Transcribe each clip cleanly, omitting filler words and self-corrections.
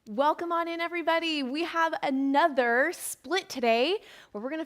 Welcome on in, everybody. We have another split today where we're going to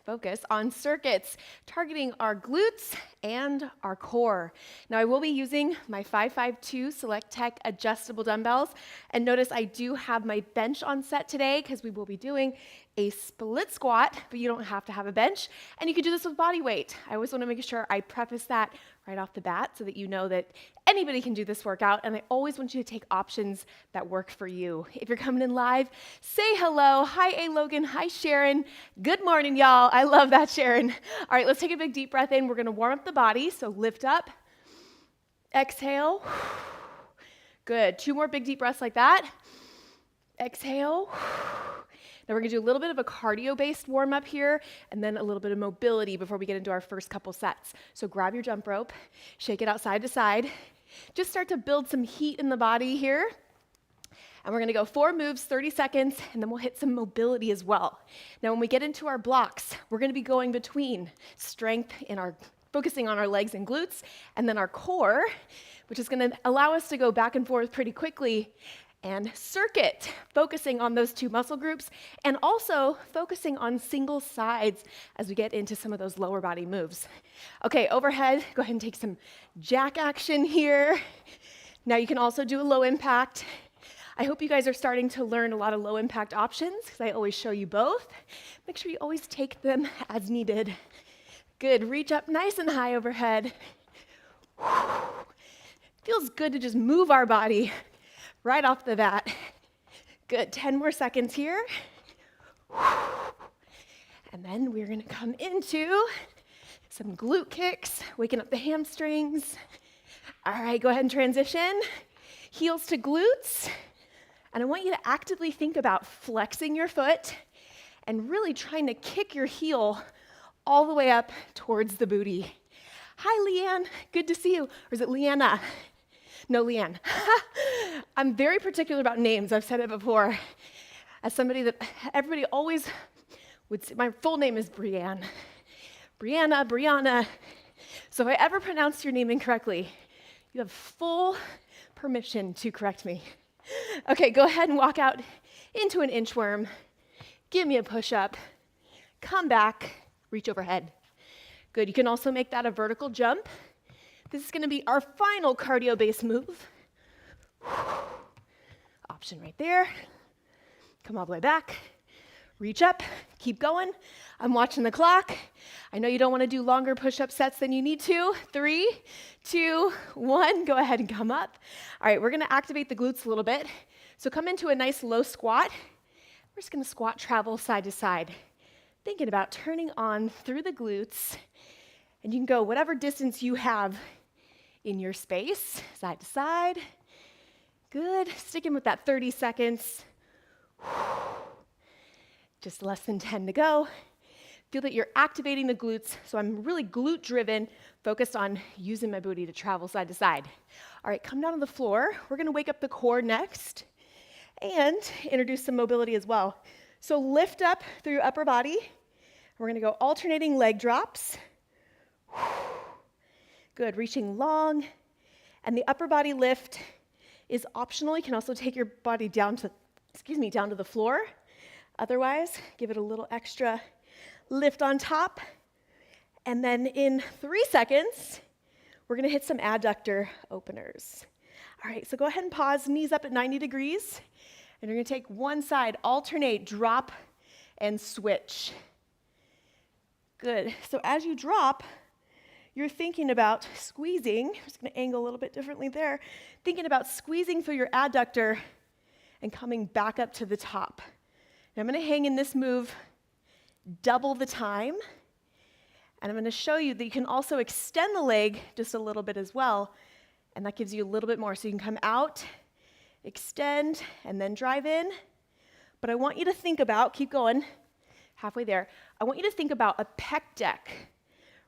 focus on circuits, targeting our glutes and our core. Now, I will be using my 552 Select Tech adjustable dumbbells, and notice I do have my bench on set today because we will be doing a split squat, but you don't have to have a bench, and you can do this with body weight. I always want to make sure I preface that right off the bat so that you know that anybody can do this workout, and I always want you to take options that work for you. If you're coming in live, say hello. Hi, A. Logan. Hi, Sharon. Good morning, y'all. I love that, Sharon. All right, let's take a big deep breath in. We're going to warm up the body, so lift up, exhale. Good. 2 more big deep breaths like that. Exhale. Now we're going to do a little bit of a cardio-based warm-up here, and then a little bit of mobility before we get into our first couple sets. So grab your jump rope, shake it out side to side. Just start to build some heat in the body here. And we're going to go 4 moves, 30 seconds, and then we'll hit some mobility as well. Now when we get into our blocks, we're going to be going between strength in our focusing on our legs and glutes, and then our core, which is going to allow us to go back and forth pretty quickly, and circuit, focusing on those 2 muscle groups, and also focusing on single sides as we get into some of those lower body moves. Okay, overhead, go ahead and take some jack action here. Now you can also do a low impact. I hope you guys are starting to learn a lot of low impact options because I always show you both. Make sure you always take them as needed. Good, reach up nice and high overhead. Feels good to just move our body right off the bat. Good, 10 more seconds here. And then we're gonna come into some glute kicks, waking up the hamstrings. All right, go ahead and transition. Heels to glutes. And I want you to actively think about flexing your foot and really trying to kick your heel all the way up towards the booty. Hi, Leanne, good to see you. Or is it Leanna? No, Leanne. I'm very particular about names. I've said it before. As somebody that everybody always would say, my full name is Brianna. Brianna. So if I ever pronounce your name incorrectly, you have full permission to correct me. Okay, go ahead and walk out into an inchworm. Give me a push-up. Come back, reach overhead. Good, you can also make that a vertical jump. This is going to be our final cardio-based move. Option right there. Come all the way back. Reach up. Keep going. I'm watching the clock. I know you don't want to do longer push-up sets than you need to. 3, 2, 1. Go ahead and come up. All right, we're going to activate the glutes a little bit. So come into a nice low squat. We're just going to squat travel side to side. Thinking about turning on through the glutes. And you can go whatever distance you have in your space, side to side. Good, sticking with that 30 seconds. Just less than 10 to go. Feel that you're activating the glutes, so I'm really glute driven, focused on using my booty to travel side to side. All right, come down to the floor. We're gonna wake up the core next and introduce some mobility as well. So lift up through your upper body. We're gonna go alternating leg drops. Good, reaching long. And the upper body lift is optional. You can also take your body down to the floor. Otherwise, give it a little extra lift on top. And then in 3 seconds, we're gonna hit some adductor openers. All right, so go ahead and pause, knees up at 90 degrees. And you're gonna take one side, alternate, drop, and switch. Good, so as you drop, you're thinking about squeezing, I'm just gonna angle a little bit differently there, thinking about squeezing through your adductor and coming back up to the top. Now I'm gonna hang in this move double the time, and I'm gonna show you that you can also extend the leg just a little bit as well, and that gives you a little bit more. So you can come out, extend, and then drive in. But I want you to think about, keep going, halfway there, I want you to think about a pec deck.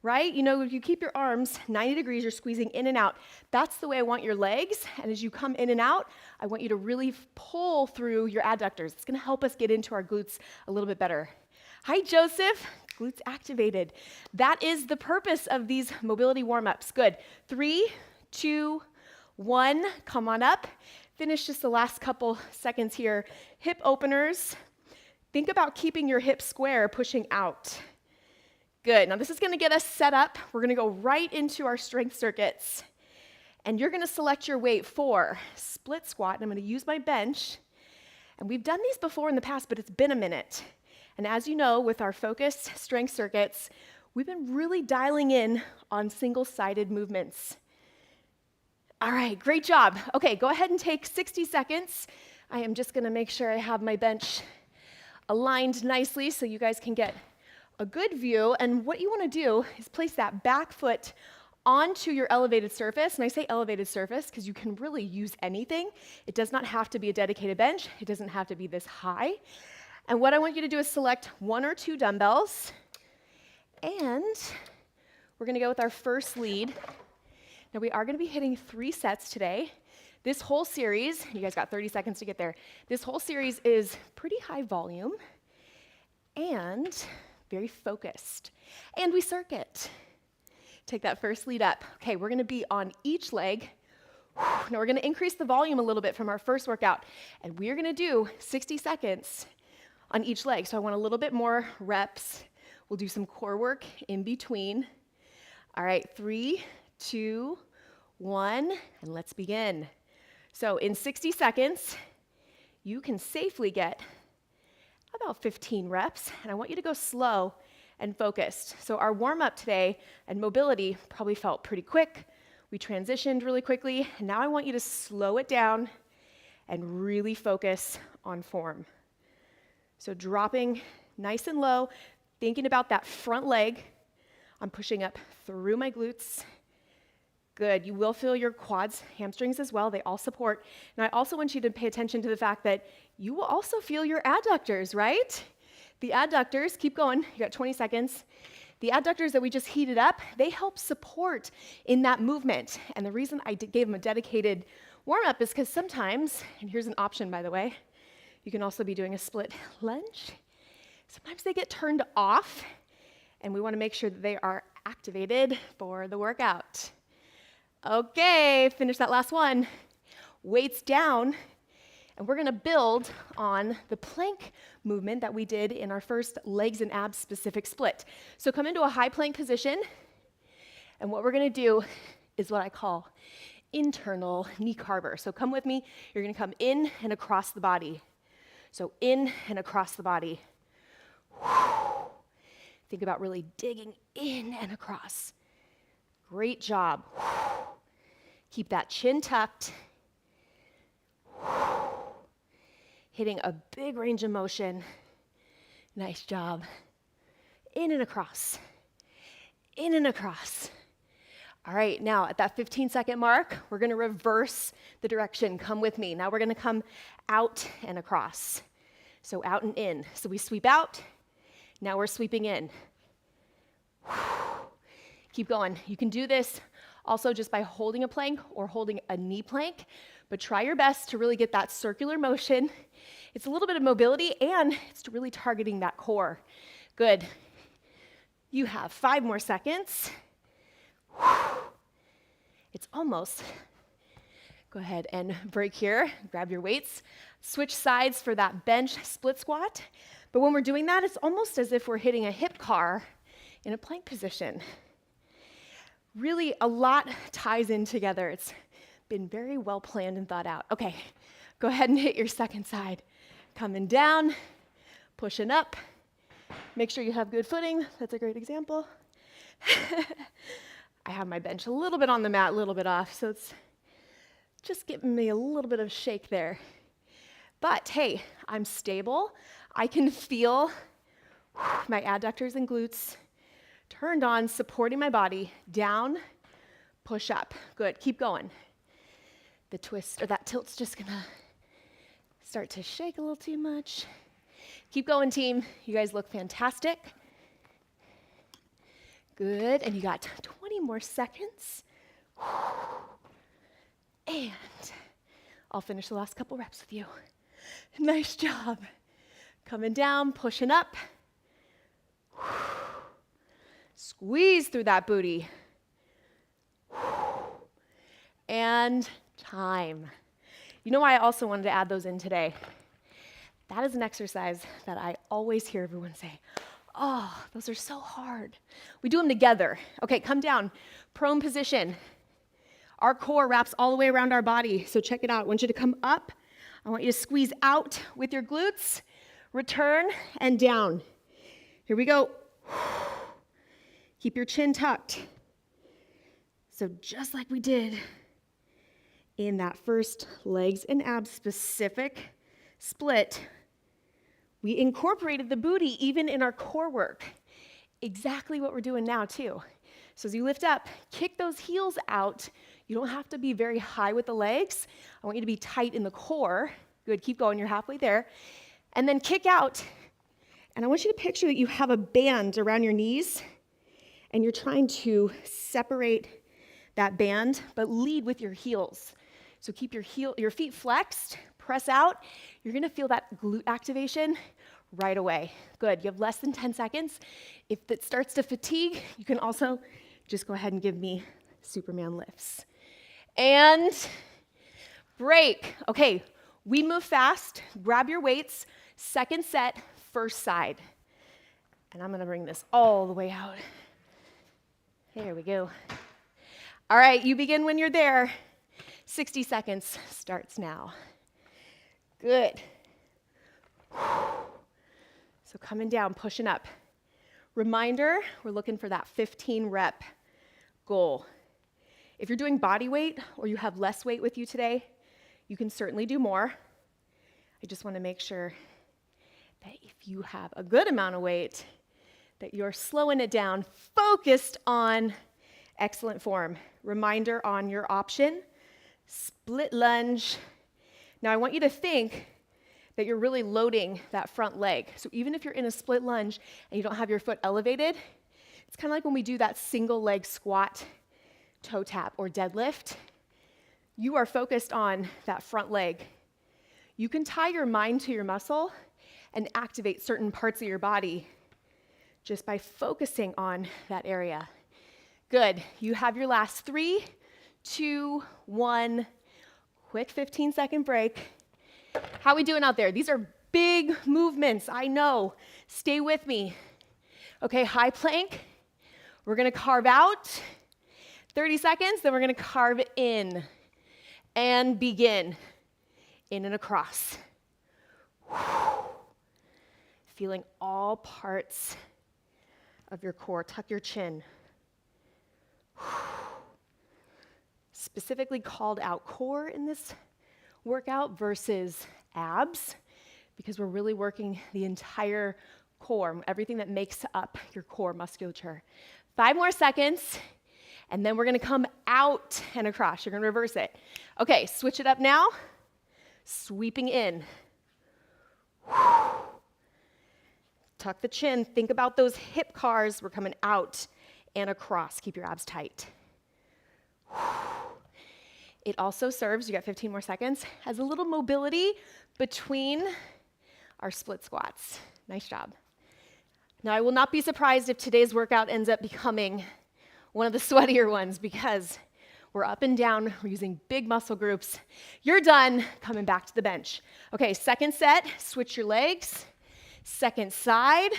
Right? You know, if you keep your arms 90 degrees, you're squeezing in and out. That's the way I want your legs. And as you come in and out, I want you to really pull through your adductors. It's going to help us get into our glutes a little bit better. Hi, Joseph. Glutes activated. That is the purpose of these mobility warm-ups. Good. 3, 2, 1. Come on up. finish just the last couple seconds here. Hip openers. Think about keeping your hips square, pushing out. Good. Now this is going to get us set up. We're going to go right into our strength circuits. And you're going to select your weight for split squat. And I'm going to use my bench. And we've done these before in the past, but it's been a minute. And as you know, with our focused strength circuits, we've been really dialing in on single-sided movements. All right, great job. Okay, go ahead and take 60 seconds. I am just going to make sure I have my bench aligned nicely so you guys can get a good view. And what you want to do is place that back foot onto your elevated surface. And I say elevated surface because you can really use anything. It does not have to be a dedicated bench. It doesn't have to be this high. And what I want you to do is select 1 or 2 dumbbells. And we're going to go with our first lead. Now we are going to be hitting 3 sets today. This whole series, you guys got 30 seconds to get there. This whole series is pretty high volume and very focused. And we circuit. Take that first lead up. Okay, we're going to be on each leg. Now we're going to increase the volume a little bit from our first workout. And we're going to do 60 seconds on each leg. So I want a little bit more reps. We'll do some core work in between. All right, 3, 2, 1, and let's begin. So in 60 seconds, you can safely get about 15 reps. And I want you to go slow and focused. So our warm-up today and mobility probably felt pretty quick. We transitioned really quickly. And now I want you to slow it down and really focus on form. So dropping nice and low, thinking about that front leg. I'm pushing up through my glutes. Good. You will feel your quads, hamstrings as well. They all support. And I also want you to pay attention to the fact that you will also feel your adductors, right? The adductors, keep going. You got 20 seconds. The adductors that we just heated up, they help support in that movement. And the reason I gave them a dedicated warm-up is because sometimes, and here's an option, by the way, you can also be doing a split lunge. Sometimes they get turned off, and we want to make sure that they are activated for the workout. Okay, finish that last one. Weights down, and we're going to build on the plank movement that we did in our first legs and abs specific split. So come into a high plank position, and what we're going to do is what I call internal knee carver. So come with me. You're going to come in and across the body. So in and across the body. Think about really digging in and across. Great job. Keep that chin tucked. Hitting a big range of motion. Nice job. In and across. In and across. All right, now at that 15-second mark, we're going to reverse the direction. Come with me. Now we're going to come out and across. So out and in. So we sweep out. Now we're sweeping in. Keep going. You can do this also just by holding a plank or holding a knee plank, but try your best to really get that circular motion. It's a little bit of mobility and it's really targeting that core. Good. You have 5 more seconds. It's almost. Go ahead and break here. Grab your weights. Switch sides for that bench split squat. But when we're doing that, it's almost as if we're hitting a hip car in a plank position. Really, a lot ties in together. It's been very well planned and thought out. Okay, go ahead and hit your second side. Coming down, pushing up. Make sure you have good footing. That's a great example. I have my bench a little bit on the mat, a little bit off, so it's just giving me a little bit of shake there. But hey, I'm stable. I can feel my adductors and glutes turned on, supporting my body. Down, push up. Good, keep going. The twist, or that tilt's just gonna start to shake a little too much. Keep going, team. You guys look fantastic. Good, and you got 20 more seconds. And I'll finish the last couple reps with you. Nice job. Coming down, pushing up. Squeeze through that booty. And time. You know why I also wanted to add those in today? That is an exercise that I always hear everyone say, oh, those are so hard. We do them together. Okay, come down, prone position. Our core wraps all the way around our body, so check it out. I want you to come up. I want you to squeeze out with your glutes, return, and down. Here we go. Keep your chin tucked. So just like we did in that first legs and abs specific split, we incorporated the booty even in our core work. Exactly what we're doing now too. So as you lift up, kick those heels out. You don't have to be very high with the legs. I want you to be tight in the core. Good, keep going, you're halfway there. And then kick out. And I want you to picture that you have a band around your knees and you're trying to separate that band, but lead with your heels. So keep your feet flexed, press out. You're gonna feel that glute activation right away. Good, you have less than 10 seconds. If it starts to fatigue, you can also just go ahead and give me Superman lifts. And break. Okay, we move fast, grab your weights, second set, first side. And I'm gonna bring this all the way out. There we go. All right, you begin when you're there. 60 seconds starts now. Good. So coming down, pushing up. Reminder, we're looking for that 15 rep goal. If you're doing body weight or you have less weight with you today, you can certainly do more. I just want to make sure that if you have a good amount of weight, that you're slowing it down, focused on excellent form. Reminder on your option, split lunge. Now I want you to think that you're really loading that front leg. So even if you're in a split lunge and you don't have your foot elevated, it's kind of like when we do that single leg squat, toe tap, or deadlift. You are focused on that front leg. You can tie your mind to your muscle and activate certain parts of your body just by focusing on that area. Good. You have your last 3, 2, 1. Quick 15-second break. How are we doing out there? These are big movements, I know. Stay with me. Okay, high plank. We're gonna carve out. 30 seconds, then we're gonna carve in. And begin. In and across. Feeling all parts of your core. Tuck your chin. Specifically called out core in this workout versus abs, because we're really working the entire core, everything that makes up your core musculature. 5 more seconds, and then we're gonna come out and across. You're gonna reverse it. Okay, switch it up now. Sweeping in. Tuck the chin. Think about those hip cars. We're coming out and across. Keep your abs tight. It also serves, you got 15 more seconds, as a little mobility between our split squats. Nice job. Now, I will not be surprised if today's workout ends up becoming one of the sweatier ones, because we're up and down, we're using big muscle groups. You're done, coming back to the bench. Okay, second set, switch your legs. Second side.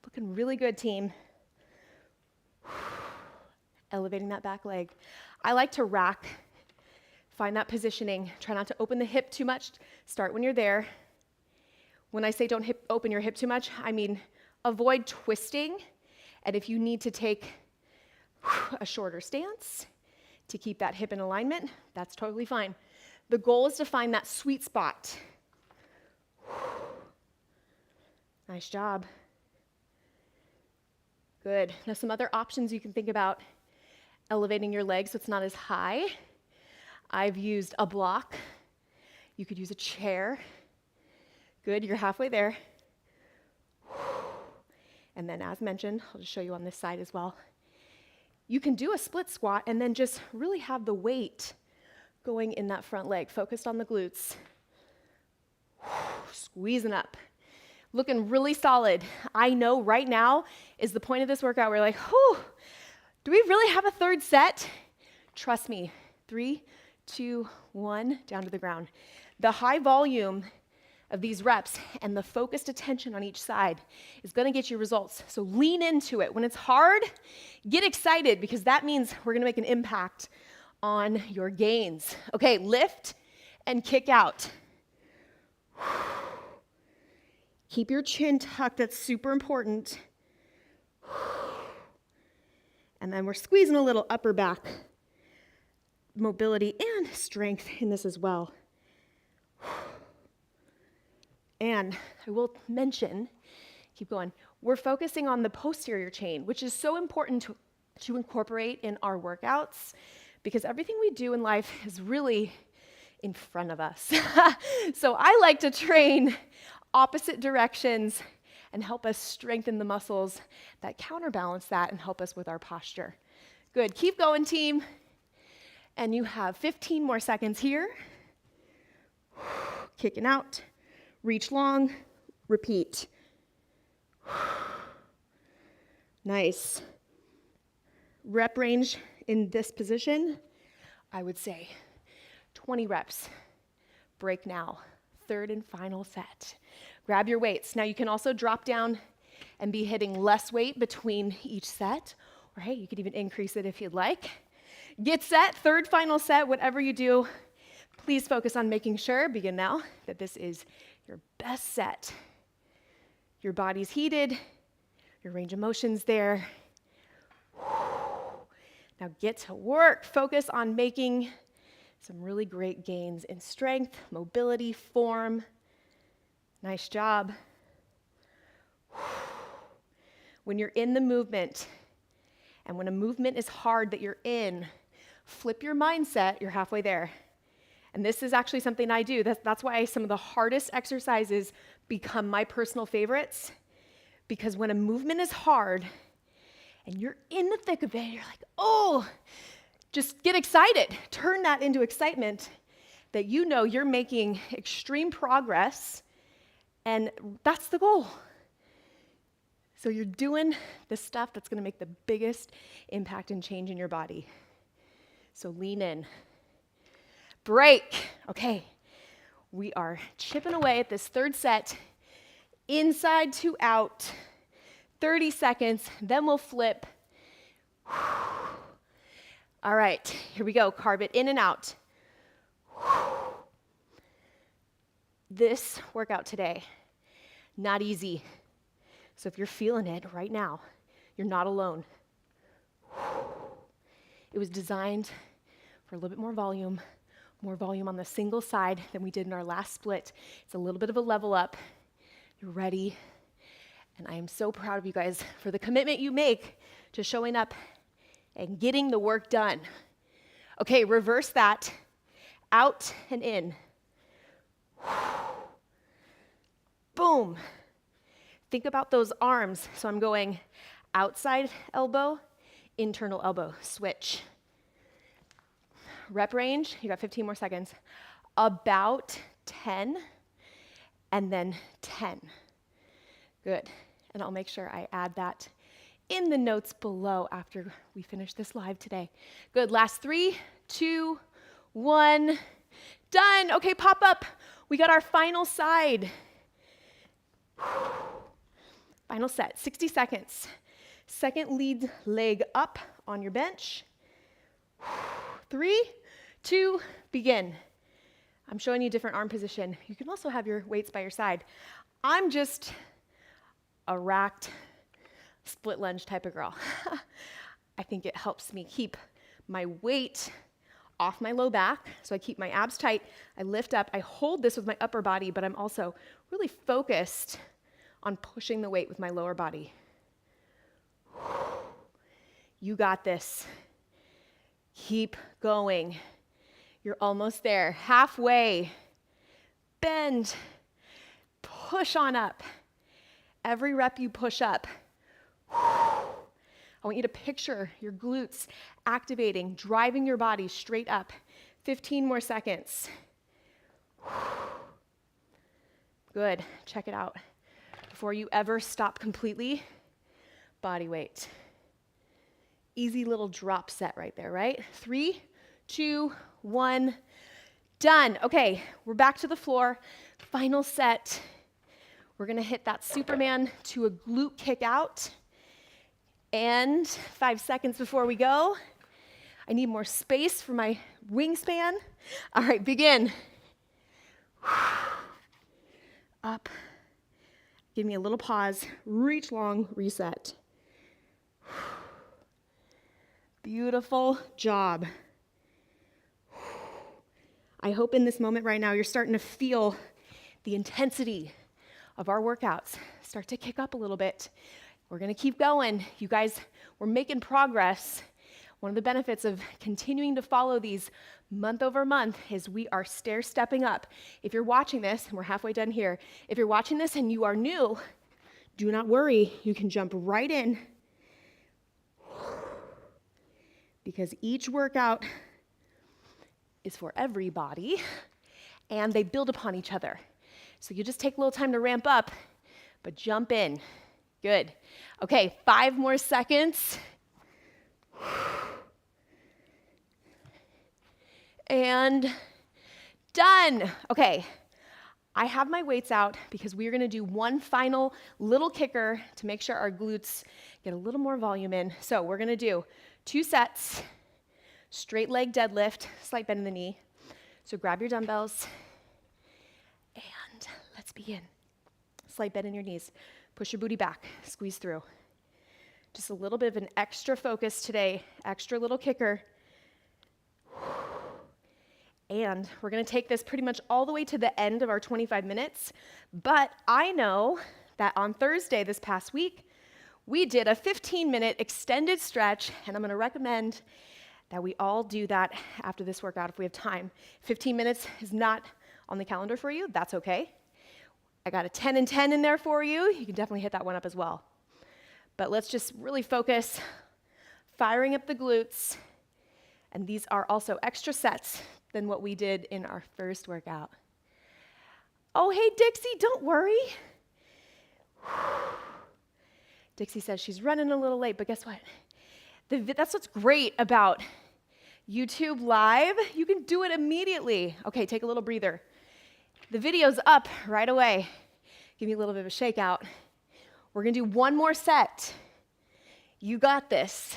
Looking really good, team. Elevating that back leg. I like to rack. Find that positioning. Try not to open the hip too much. Start when you're there. When I say don't open your hip too much, I mean avoid twisting. And if you need to take a shorter stance to keep that hip in alignment, that's totally fine. The goal is to find that sweet spot. Nice job. Good. Now some other options you can think about elevating your legs so it's not as high. I've used a block. You could use a chair. Good, you're halfway there. And then as mentioned, I'll just show you on this side as well. You can do a split squat and then just really have the weight going in that front leg, focused on the glutes. Squeezing up. Looking really solid. I know right now is the point of this workout where we're like, whew, do we really have a third set? Trust me. 3, 2, 1, down to the ground. The high volume of these reps and the focused attention on each side is gonna get you results. So lean into it. When it's hard, get excited because that means we're gonna make an impact on your gains. Okay, lift and kick out. Keep your chin tucked, that's super important. And then we're squeezing a little upper back mobility and strength in this as well. And I will mention, keep going, we're focusing on the posterior chain, which is so important to incorporate in our workouts because everything we do in life is really in front of us. So I like to train opposite directions and help us strengthen the muscles that counterbalance that and help us with our posture. Good, keep going, team. And you have 15 more seconds here. Kicking out, reach long, repeat. Nice. Rep range in this position, I would say 20 reps. Break now, third and final set. Grab your weights. Now you can also drop down and be hitting less weight between each set, or hey, you could even increase it if you'd like. Get set, third final set, whatever you do, please focus on making sure, begin now, that this is your best set. Your body's heated, your range of motion's there. Now get to work. Focus on making some really great gains in strength, mobility, form. Nice job. When you're in the movement, and when a movement is hard that you're in, flip your mindset, you're halfway there. And this is actually something I do. That's why some of the hardest exercises become my personal favorites, because when a movement is hard and you're in the thick of it, you're like, oh, just get excited. Turn that into excitement that you know you're making extreme progress, and that's the goal. So you're doing the stuff that's gonna make the biggest impact and change in your body. So lean in. Break. Okay, we are chipping away at this third set, inside to out, 30 seconds, then we'll flip. All right, here we go, carve it in and out. This workout today, not easy. So if you're feeling it right now, you're not alone. It was designed for a little bit more volume on the single side than we did in our last split. It's a little bit of a level up. You're ready. And I am so proud of you guys for the commitment you make to showing up and getting the work done. Okay, reverse that. Out and in. Boom. Think about those arms. So I'm going outside elbow, internal elbow, switch. Rep range, you got 15 more seconds. About 10, and then 10. Good. And I'll make sure I add that in the notes below after we finish this live today. Good. Last 3, 2, 1. Done. Okay, pop up. We got our final side. Final set, 60 seconds. Second lead leg up on your bench. 3, 2, begin. I'm showing you different arm position. You can also have your weights by your side. I'm just a racked split lunge type of girl. I think it helps me keep my weight off my low back, so I keep my abs tight, I lift up, I hold this with my upper body, but I'm also really focused on pushing the weight with my lower body. You got this. Keep going. You're almost there. Halfway. Bend. Push on up. Every rep you push up, I want you to picture your glutes activating, driving your body straight up. 15 more seconds. Good. Check it out. Before you ever stop completely, body weight. Easy little drop set right there, right? 3, 2, 1, done. Okay, we're back to the floor. Final set. We're gonna hit that Superman to a glute kick out. And 5 seconds before we go, I need more space for my wingspan. All right, begin. Up. Give me a little pause. Reach long, reset. Beautiful job. I hope in this moment right now you're starting to feel the intensity of our workouts start to kick up a little bit. We're gonna keep going. You guys, we're making progress. One of the benefits of continuing to follow these month over month is we are stair-stepping up. If you're watching this, and we're halfway done here, if you're watching this and you are new, do not worry, you can jump right in because each workout is for everybody and they build upon each other. So you just take a little time to ramp up, but jump in. Good. Okay, 5 more seconds. And done. Okay, I have my weights out because we're gonna do one final little kicker to make sure our glutes get a little more volume in. So we're gonna do 2 sets, straight leg deadlift, slight bend in the knee. So grab your dumbbells and let's begin. Slight bend in your knees. Push your booty back, squeeze through. Just a little bit of an extra focus today, extra little kicker. And we're gonna take this pretty much all the way to the end of our 25 minutes. But I know that on Thursday this past week, we did a 15-minute extended stretch, and I'm gonna recommend that we all do that after this workout if we have time. 15 minutes is not on the calendar for you, that's okay. I got a 10 and 10 in there for you. You can definitely hit that one up as well. But let's just really focus, firing up the glutes. And these are also extra sets than what we did in our first workout. Oh, hey, Dixie, don't worry. Dixie says she's running a little late, but guess what? That's what's great about YouTube Live. You can do it immediately. Okay, take a little breather. The video's up right away. Give me a little bit of a shakeout. We're gonna do one more set. You got this.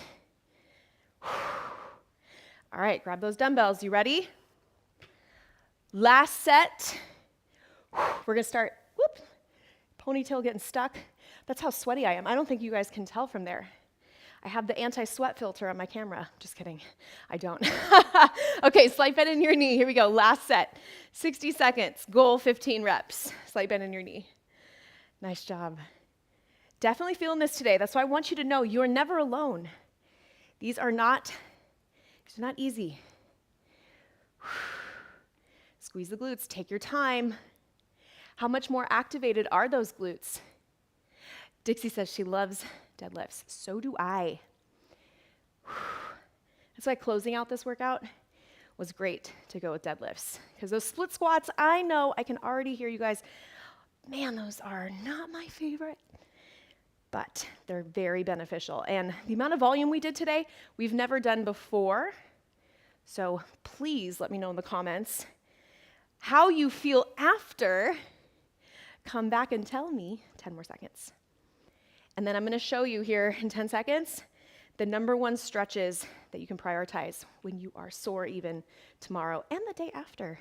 All right, grab those dumbbells. You ready? Last set. We're gonna start, whoop, ponytail getting stuck. That's how sweaty I am. I don't think you guys can tell from there. I have the anti-sweat filter on my camera. Just kidding, I don't. Okay, slight bend in your knee. Here we go, last set. 60 seconds, goal 15 reps. Slight bend in your knee. Nice job. Definitely feeling this today. That's why I want you to know you're never alone. These are not easy. Squeeze the glutes, take your time. How much more activated are those glutes? Dixie says she loves deadlifts. So do I. That's why closing out this workout was great to go with deadlifts. Because those split squats, I know, I can already hear you guys, man, those are not my favorite. But they're very beneficial. And the amount of volume we did today, we've never done before. So please let me know in the comments how you feel after. Come back and tell me. 10 more seconds. And then I'm gonna show you here in 10 seconds the #1 stretches that you can prioritize when you are sore even tomorrow and the day after.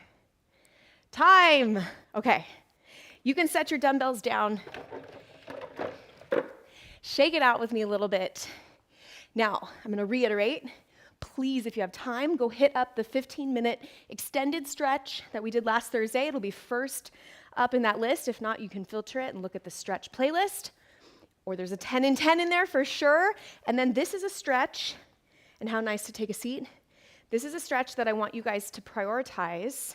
Time. Okay. You can set your dumbbells down. Shake it out with me a little bit. Now, I'm gonna reiterate, please, if you have time, go hit up the 15-minute extended stretch that we did last Thursday. It'll be first up in that list. If not, you can filter it and look at the stretch playlist. Or there's a 10 and 10 in there for sure. And then this is a stretch, and how nice to take a seat. This is a stretch that I want you guys to prioritize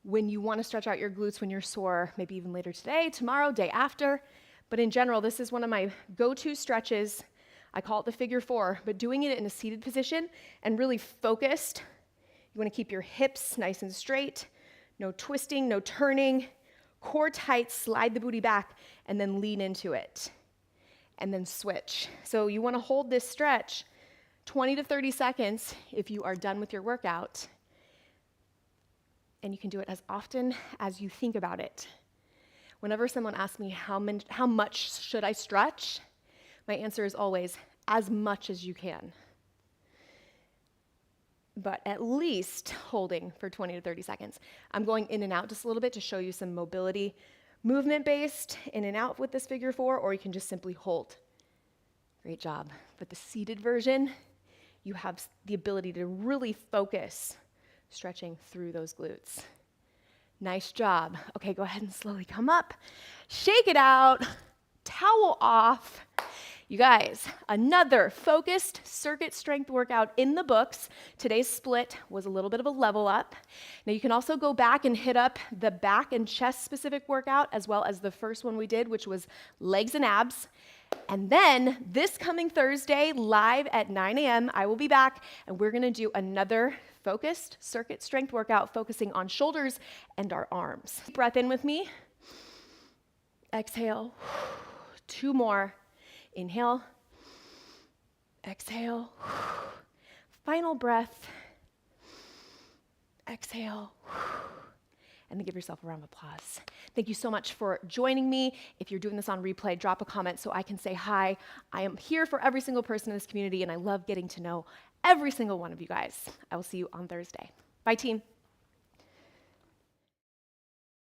when you wanna stretch out your glutes when you're sore, maybe even later today, tomorrow, day after. But in general, this is one of my go-to stretches. I call it the figure 4, but doing it in a seated position and really focused. You wanna keep your hips nice and straight, no twisting, no turning, core tight, slide the booty back, and then lean into it. And then switch. So you wanna hold this stretch 20 to 30 seconds if you are done with your workout, and you can do it as often as you think about it. Whenever someone asks me how much should I stretch, my answer is always as much as you can. But at least holding for 20 to 30 seconds. I'm going in and out just a little bit to show you some mobility, movement-based, in and out with this figure 4, or you can just simply hold. Great job. But the seated version, you have the ability to really focus stretching through those glutes. Nice job. Okay, go ahead and slowly come up. Shake it out. Towel off. You guys, another focused circuit strength workout in the books. Today's split was a little bit of a level up. Now you can also go back and hit up the back and chest specific workout as well as the first one we did, which was legs and abs. And then this coming Thursday, live at 9 a.m., I will be back and we're gonna do another focused circuit strength workout focusing on shoulders and our arms. Breath in with me. Exhale. 2 more. Inhale, exhale, final breath, exhale, and then give yourself a round of applause. Thank you so much for joining me. If you're doing this on replay, drop a comment so I can say hi. I am here for every single person in this community, and I love getting to know every single one of you guys. I will see you on Thursday. Bye, team.